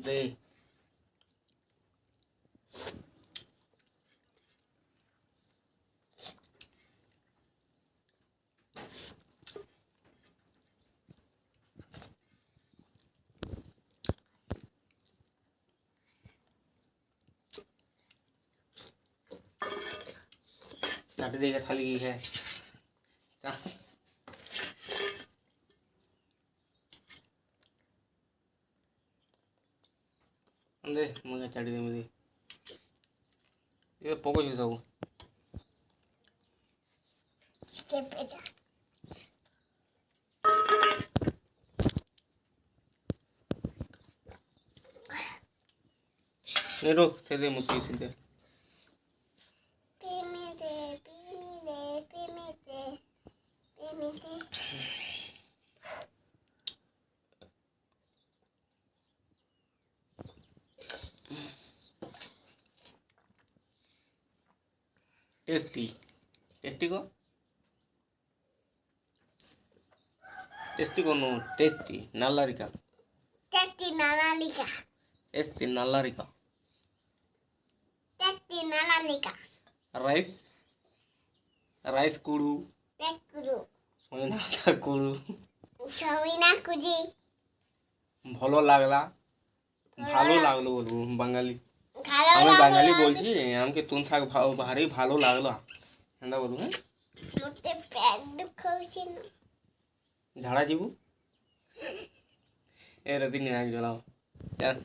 দে चाट देगा थाली की है दे मुझे चाटी दे मुझे ये पोको छू सब नेरो थे दे मुक्ति सीधे टेस्टी टेस्टी को टेस्टी नल्लारिका टेस्टी नल्लारिका राइस राइस कुड़ू सोना कुड़ू ভালো লাগলা ভালো লাগলো বলবো বাঙালি আমি বাঙালি বলছি আমাকে তুন থাক ভারী ভালো লাগলো এন্দা বলবো হ্যাঁ মতে পেট দুঃখ হচ্ছে না ঝাড়া যাবো এর দিন আগে জ্বলাও চল